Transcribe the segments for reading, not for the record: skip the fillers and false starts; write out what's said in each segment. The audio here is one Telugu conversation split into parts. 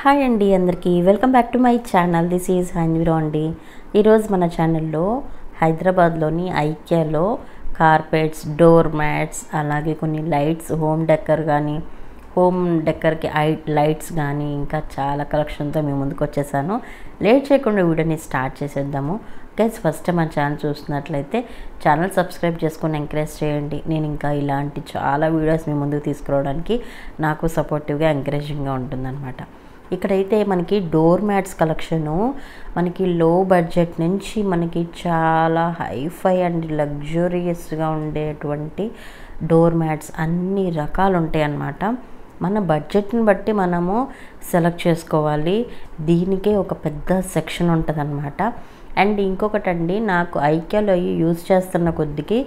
హాయ్ అండి అందరికీ welcome back to my channel. This is హన్విరో అండి. ఈరోజు మన ఛానల్లో హైదరాబాద్లోని ఐక్యాలో కార్పెట్స్, డోర్ మ్యాట్స్, అలాగే కొన్ని లైట్స్, హోమ్ డెక్కర్కి లైట్స్ కానీ ఇంకా చాలా కలెక్షన్తో మేము ముందుకు వచ్చేసాను. లేట్ చేయకుండా వీడియోని స్టార్ట్ చేసేద్దాము. గైస్, ఫస్ట్ టైం మన ఛానల్ చూస్తున్నట్లయితే ఛానల్ సబ్స్క్రైబ్ చేసుకొని ఎంకరేజ్ చేయండి. నేను ఇంకా ఇలాంటి చాలా వీడియోస్ మీ ముందుకు తీసుకురావడానికి నాకు సపోర్టివ్గా ఎంకరేజింగ్గా ఉంటుందన్నమాట. ఇక్కడైతే మనకి డోర్ మ్యాట్స్ కలెక్షను మనకి లో బడ్జెట్ నుంచి మనకి చాలా హైఫై అండ్ లగ్జూరియస్గా ఉండేటువంటి డోర్ మ్యాట్స్ అన్ని రకాలు ఉంటాయి అన్నమాట. మన బడ్జెట్ని బట్టి మనము సెలెక్ట్ చేసుకోవాలి. దీనికే ఒక పెద్ద సెక్షన్ ఉంటుందన్నమాట. అండ్ ఇంకొకటండి, నాకు ఐక్యాలో యూజ్ చేస్తున్న కొద్దికి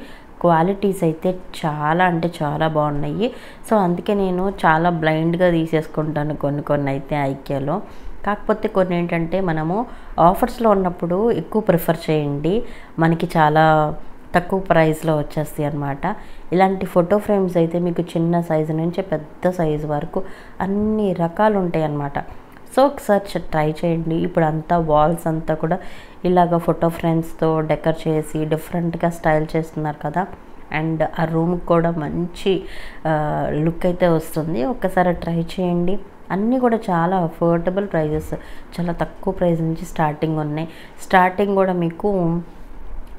క్వాలిటీస్ అయితే చాలా అంటే చాలా బాగున్నాయి. సో అందుకే నేను చాలా బ్లైండ్గా తీసేసుకుంటాను కొన్ని అయితే ఐక్యాలో. కాకపోతే కొన్ని ఏంటంటే మనము ఆఫర్స్లో ఉన్నప్పుడు ఎక్కువ ప్రిఫర్ చేయండి, మనకి చాలా తక్కువ ప్రైస్లో వచ్చేస్తాయి అన్నమాట. ఇలాంటి ఫోటో ఫ్రేమ్స్ అయితే మీకు చిన్న సైజు నుంచి పెద్ద సైజు వరకు అన్ని రకాలు ఉంటాయి అన్నమాట. సో ఒకసారి ట్రై చేయండి. ఇప్పుడు అంతా వాల్స్ అంతా కూడా ఇలాగ ఫోటో ఫ్రేమ్స్తో డెకర్ చేసి డిఫరెంట్గా స్టైల్ చేస్తున్నారు కదా. అండ్ ఆ రూమ్కి కూడా మంచి లుక్ అయితే వస్తుంది. ఒక్కసారి ట్రై చేయండి. అన్నీ కూడా చాలా అఫోర్డబుల్ ప్రైజెస్, చాలా తక్కువ ప్రైస్ నుంచి స్టార్టింగ్ ఉన్నాయి. స్టార్టింగ్ కూడా మీకు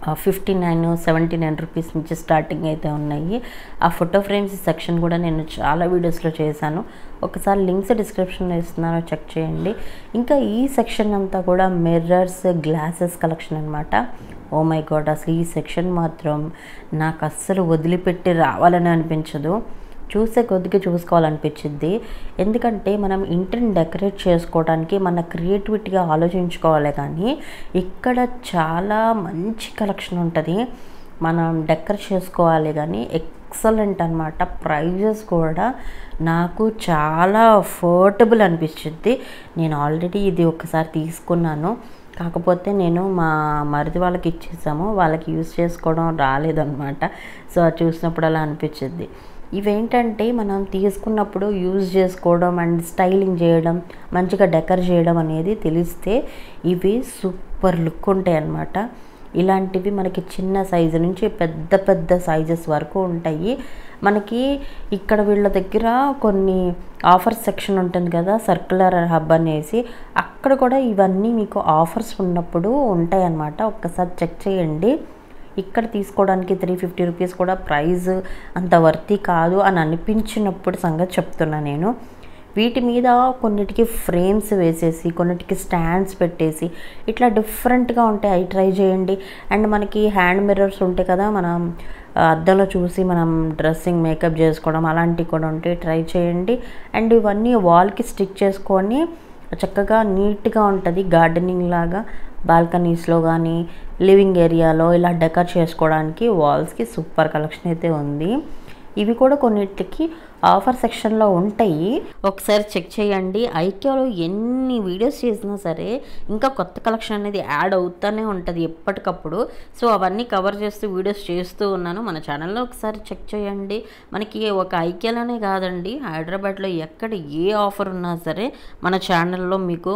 59-79 రూపీస్ నుంచి స్టార్టింగ్ అయితే ఉన్నాయి. ఆ ఫోటో ఫ్రేమ్స్ సెక్షన్ కూడా నేను చాలా వీడియోస్లో చేశాను. ఒకసారి లింక్స్ డిస్క్రిప్షన్లో ఇస్తున్నాను, చెక్ చేయండి. ఇంకా ఈ సెక్షన్ అంతా కూడా మిర్రర్స్, గ్లాసెస్ కలెక్షన్ అనమాట. ఓ మై గాడ్, అసలు ఈ సెక్షన్ మాత్రం నాకు అస్సలు వదిలిపెట్టి రావాలని అనిపించదు. చూసే కొద్దిగా చూసుకోవాలనిపించింది. ఎందుకంటే మనం ఇంటిని డెకరేట్ చేసుకోవడానికి మన క్రియేటివిటీగా ఆలోచించుకోవాలి. కానీ ఇక్కడ చాలా మంచి కలెక్షన్ ఉంటుంది, మనం డెకరేట్ చేసుకోవాలి. కానీ ఎక్సలెంట్ అనమాట. ప్రైజెస్ కూడా నాకు చాలా అఫోర్డబుల్ అనిపించింది. నేను ఆల్రెడీ ఇది ఒకసారి తీసుకున్నాను, కాకపోతే నేను మా మరిది వాళ్ళకి ఇచ్చేసాము, వాళ్ళకి యూజ్ చేసుకోవడం రాలేదన్నమాట. సో అది చూసినప్పుడు అలా అనిపించింది. ఇవేంటంటే మనం తీసుకున్నప్పుడు యూజ్ చేసుకోవడం అండ్ స్టైలింగ్ చేయడం, మంచిగా డెకర్ చేయడం అనేది తెలిస్తే ఇవి సూపర్ లుక్ ఉంటాయి అన్నమాట. ఇలాంటివి మనకి చిన్న సైజు నుంచి పెద్ద పెద్ద సైజెస్ వరకు ఉంటాయి. మనకి ఇక్కడ వీళ్ళ దగ్గర కొన్ని ఆఫర్స్ సెక్షన్ ఉంటుంది కదా, సర్క్యులర్ హబ్ అనేసి, అక్కడ కూడా ఇవన్నీ మీకు ఆఫర్స్ ఉన్నప్పుడు ఉంటాయి అన్నమాట. ఒక్కసారి చెక్ చేయండి. ఇక్కడ తీసుకోవడానికి 350 రూపీస్ కూడా ప్రైస్ అంత వర్తీ కాదు అని అనిపించినప్పుడు సంగతి చెప్తున్నా నేను. వీటి మీద కొన్నిటికి ఫ్రేమ్స్ వేసేసి, కొన్నిటికి స్టాండ్స్ పెట్టేసి ఇట్లా డిఫరెంట్గా ఉంటాయి, అవి ట్రై చేయండి. అండ్ మనకి హ్యాండ్ మిర్రర్స్ ఉంటాయి కదా, మనం అద్దంలో చూసి మనం డ్రెస్సింగ్ మేకప్ చేసుకోవడం అలాంటివి కూడా ఉంటాయి, ట్రై చేయండి. అండ్ ఇవన్నీ వాల్కి స్టిక్ చేసుకొని చక్కగా నీట్గా ఉంటుంది, గార్డెనింగ్ లాగా బాల్కనీస్లో కానీ లివింగ్ ఏరియాలో ఇలా డెకర్ చేసుకోవడానికి వాల్స్కి సూపర్ కలెక్షన్ అయితే ఉంది. ఇవి కూడా కొన్నిటికి ఆఫర్ సెక్షన్లో ఉంటాయి, ఒకసారి చెక్ చేయండి. ఐక్యాలో ఎన్ని వీడియోస్ చేసినా సరే ఇంకా కొత్త కలెక్షన్ అనేది యాడ్ అవుతూనే ఉంటుంది ఎప్పటికప్పుడు. సో అవన్నీ కవర్ చేస్తూ వీడియోస్ చేస్తూ ఉన్నాను. మన ఛానల్లో ఒకసారి చెక్ చేయండి. మనకి ఒక ఐక్యాలోనే కాదండి, హైదరాబాద్లో ఎక్కడ ఏ ఆఫర్ ఉన్నా సరే మన ఛానల్లో మీకు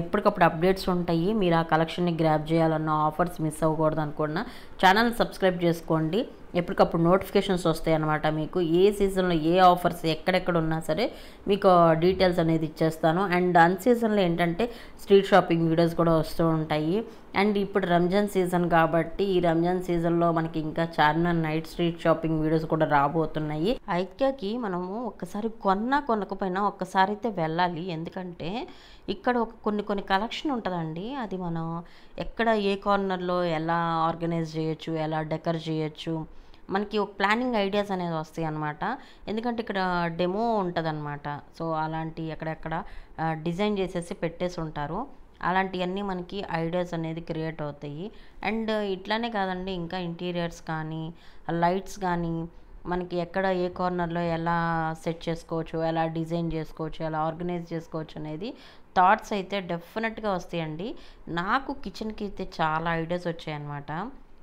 ఎప్పటికప్పుడు అప్డేట్స్ ఉంటాయి. మీరు ఆ కలెక్షన్ని గ్రాబ్ చేయాలన్నా, ఆఫర్స్ మిస్ అవ్వకూడదు అనుకున్నా ఛానల్ సబ్స్క్రైబ్ చేసుకోండి. ఎప్పటికప్పుడు నోటిఫికేషన్స్ వస్తాయి అన్నమాట. మీకు ఏ సీజన్లో ఏ ఆఫర్స్ ఎక్కడెక్కడ ఉన్నా సరే మీకు డీటెయిల్స్ అనేది ఇచ్చేస్తాను. అండ్ అన్ సీజన్లో ఏంటంటే స్ట్రీట్ షాపింగ్ వీడియోస్ కూడా వస్తూ ఉంటాయి. అండ్ ఇప్పుడు రంజాన్ సీజన్ కాబట్టి ఈ రంజాన్ సీజన్లో మనకి ఇంకా Charminar night street shopping videos కూడా రాబోతున్నాయి. ఐక్యాకి మనము ఒక్కసారి కొనకపోయినా ఒక్కసారి అయితే వెళ్ళాలి. ఎందుకంటే ఇక్కడ కొన్ని కలెక్షన్ ఉంటుందండి, అది మనం ఎక్కడ ఏ కార్నర్లో ఎలా ఆర్గనైజ్ చేయొచ్చు, ఎలా డెకర్ చేయొచ్చు, మనకి ఒక ప్లానింగ్ ఐడియాస్ అనేది వస్తాయి అన్నమాట. ఎందుకంటే ఇక్కడ డెమో ఉంటుందన్నమాట. సో అలాంటి ఎక్కడెక్కడ డిజైన్ చేసేసి పెట్టేసి ఉంటారు. అలాంటివన్నీ మనకి ఐడియాస్ అనేది క్రియేట్ అవుతాయి. అండ్ ఇట్లానే కాదండి, ఇంకా ఇంటీరియర్స్ కానీ లైట్స్ కానీ మనకి ఎక్కడ ఏ కార్నర్లో ఎలా సెట్ చేసుకోవచ్చు, ఎలా డిజైన్ చేసుకోవచ్చు, ఎలా ఆర్గనైజ్ చేసుకోవచ్చు అనేది థాట్స్ అయితే డెఫినెట్గా వస్తాయండి. నాకు కిచెన్కి అయితే చాలా ఐడియాస్ వచ్చాయన్నమాట.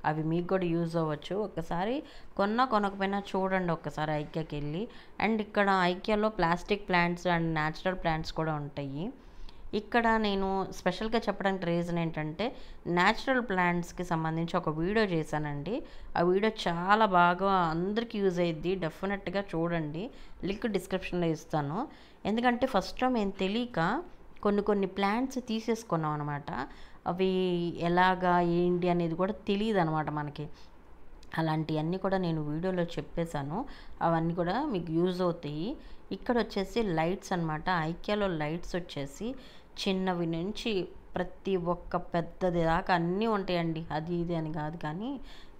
అవి మీకు కూడా యూజ్ అవ్వచ్చు. ఒకసారి కొనకపోయినా చూడండి ఒకసారి ఐక్యాకి వెళ్ళి. అండ్ ఇక్కడ ఐక్యాలో plastic plants and natural plants కూడా ఉంటాయి. ఇక్కడ నేను స్పెషల్గా చెప్పడానికి రీజన్ ఏంటంటే న్యాచురల్ ప్లాంట్స్కి సంబంధించి ఒక వీడియో చేశానండి. ఆ వీడియో చాలా బాగా అందరికీ యూజ్ అయ్యిద్ది, డెఫినెట్గా చూడండి. లింక్ డిస్క్రిప్షన్లో ఇస్తాను. ఎందుకంటే ఫస్ట్లో మేము తెలియక కొన్ని ప్లాంట్స్ తీసేసుకున్నాం అనమాట. అవి ఎలాగా ఏంటి అనేది కూడా తెలియదు అనమాట మనకి. అలాంటివన్నీ కూడా నేను వీడియోలో చెప్పేశాను. అవన్నీ కూడా మీకు యూజ్ అవుతాయి. ఇక్కడ వచ్చేసి లైట్స్ అనమాట. ఐక్యాలో లైట్స్ వచ్చేసి చిన్నవి నుంచి ప్రతి ఒక్క పెద్దది దాకా అన్నీ ఉంటాయండి. అది ఇది అని కాదు, కానీ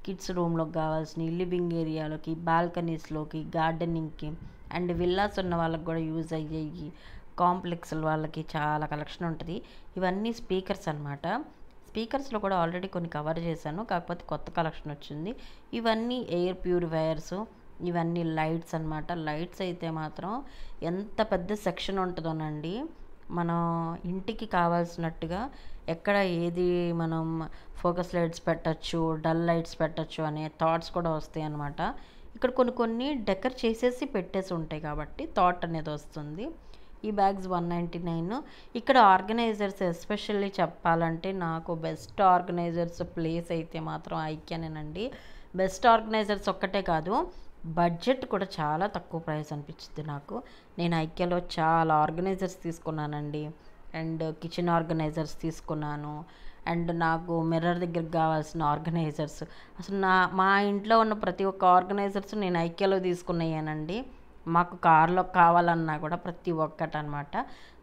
కిడ్స్ రూమ్లోకి కావాల్సిన లివింగ్ ఏరియాలోకి, బాల్కనీస్లోకి, గార్డెనింగ్కి అండ్ విల్లాస్ ఉన్న వాళ్ళకి కూడా యూజ్ అయ్యేవి, కాంప్లెక్స్ల వాళ్ళకి చాలా కలెక్షన్ ఉంటుంది. ఇవన్నీ స్పీకర్స్ అనమాట. స్పీకర్స్లో కూడా ఆల్రెడీ కొన్ని కవర్ చేశాను, కాకపోతే కొత్త కలెక్షన్ వచ్చింది. ఇవన్నీ ఎయిర్ ప్యూరిఫైయర్స్, ఇవన్నీ లైట్స్ అనమాట. లైట్స్ అయితే మాత్రం ఎంత పెద్ద సెక్షన్ ఉంటుందోనండి. మనం ఇంటికి కావాల్సినట్టుగా ఎక్కడ ఏది మనం ఫోకస్ లైట్స్ పెట్టచ్చు, డల్ లైట్స్ పెట్టచ్చు అనే థాట్స్ కూడా వస్తాయి అన్నమాట. ఇక్కడ కొన్ని డెకర్ చేసేసి పెట్టేసి ఉంటాయి కాబట్టి థాట్ అనేది వస్తుంది. ఈ బ్యాగ్స్ 199. ఇక్కడ ఆర్గనైజర్స్ ఎస్పెషల్లీ చెప్పాలంటే నాకు బెస్ట్ ఆర్గనైజర్స్ ప్లేస్ అయితే మాత్రం ఐక్యానేనండి. బెస్ట్ ఆర్గనైజర్స్ ఒక్కటే కాదు, బడ్జెట్ కూడా చాలా తక్కువ ప్రైస్ అనిపించింది నాకు. నేను ఐక్యాలో చాలా ఆర్గనైజర్స్ తీసుకున్నానండి. అండ్ కిచెన్ ఆర్గనైజర్స్ తీసుకున్నాను. అండ్ నాకు మిర్రర్ దగ్గరికి కావాల్సిన ఆర్గనైజర్స్, అసలు మా ఇంట్లో ఉన్న ప్రతి ఒక్క ఆర్గనైజర్స్ నేను ఐక్యాలో తీసుకున్నాయానండి. మాకు కార్లో కావాలన్నా కూడా ప్రతి ఒక్కటి అనమాట.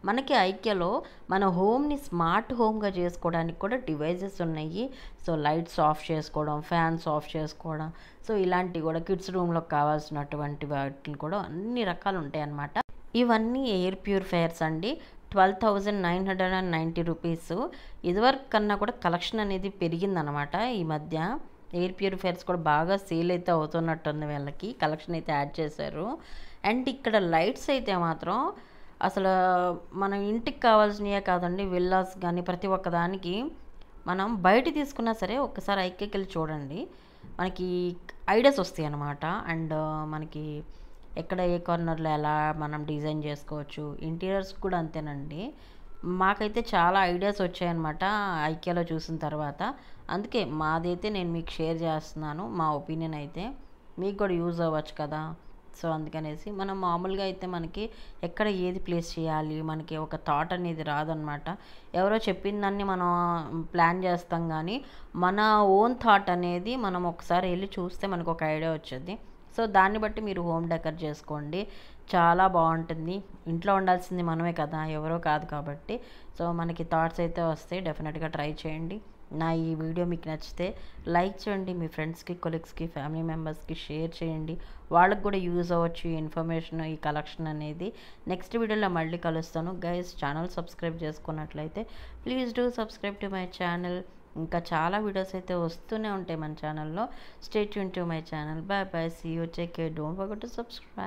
మనకి ఐక్యాలో మన హోమ్ని స్మార్ట్ హోమ్గా చేసుకోవడానికి కూడా డివైజెస్ ఉన్నాయి. సో లైట్స్ ఆఫ్ చేసుకోవడం, ఫ్యాన్స్ ఆఫ్ చేసుకోవడం, సో ఇలాంటివి కూడా కిడ్స్ రూమ్లోకి కావాల్సినటువంటి వాటిని కూడా అన్ని రకాలు ఉంటాయి అన్నమాట. ఇవన్నీ ఎయిర్ ప్యూరిఫైయర్స్ అండి. 12,990 రూపీస్. ఇదివరకు కన్నా కూడా కలెక్షన్ అనేది పెరిగిందనమాట ఈ మధ్య. ఎయిర్ ప్యూరిఫైయర్స్ కూడా బాగా సేల్ అయితే అవుతున్నట్టుంది, వీళ్ళకి కలెక్షన్ అయితే యాడ్ చేశారు. అండ్ ఇక్కడ లైట్స్ అయితే మాత్రం అసలు మనం ఇంటికి కావాల్సినవే కాదండి, విల్లాస్ కానీ ప్రతి ఒక్క దానికి మనం బయట తీసుకున్నా సరే ఒక్కసారి ఐక్యకి వెళ్ళి చూడండి, మనకి ఐడియాస్ వస్తాయి అన్నమాట. అండ్ మనకి ఎక్కడ ఏ కార్నర్లో ఎలా మనం డిజైన్ చేసుకోవచ్చు, ఇంటీరియర్స్ కూడా అంతేనండి. మాకైతే చాలా ఐడియాస్ వచ్చాయన్నమాట ఐక్యాలో చూసిన తర్వాత. అందుకే మాదైతే నేను మీకు షేర్ చేస్తున్నాను, మా ఒపీనియన్ అయితే మీకు కూడా యూజ్ అవ్వచ్చు కదా. సో అందుకనేసి మనం మామూలుగా అయితే మనకి ఎక్కడ ఏది ప్లేస్ చేయాలి మనకి ఒక థాట్ అనేది రాదనమాట. ఎవరో చెప్పిన దాన్ని మనం ప్లాన్ చేస్తాం, కానీ మన ఓన్ థాట్ అనేది మనం ఒకసారి వెళ్ళి చూస్తే మనకు ఒక ఐడియా వచ్చేది. సో దాన్ని బట్టి మీరు హోమ్ డెకర్ చేసుకోండి, చాలా బాగుంటుంది. ఇంట్లో ఉండాల్సింది మనమే కదా, ఎవరో కాదు కాబట్టి. సో మనకి థాట్స్ అయితే వస్తాయి, డెఫినెట్గా ట్రై చేయండి. నా ఈ వీడియో మీకు నచ్చితే లైక్ చేయండి, మీ ఫ్రెండ్స్కి, కొలీగ్స్కి, ఫ్యామిలీ మెంబర్స్కి షేర్ చేయండి. వాళ్ళకి కూడా యూజ్ అవ్వచ్చు ఈ ఇన్ఫర్మేషన్, ఈ కలెక్షన్ అనేది. నెక్స్ట్ వీడియోలో మళ్ళీ కలుస్తాను. గైస్, ఛానల్ సబ్స్క్రైబ్ చేసుకున్నట్లయితే please do subscribe to my channel. ఇంకా చాలా వీడియోస్ అయితే వస్తూనే ఉంటాయి మన ఛానల్లో. Stay tuned to my channel. Bye bye, see you, take care, don't forget to subscribe.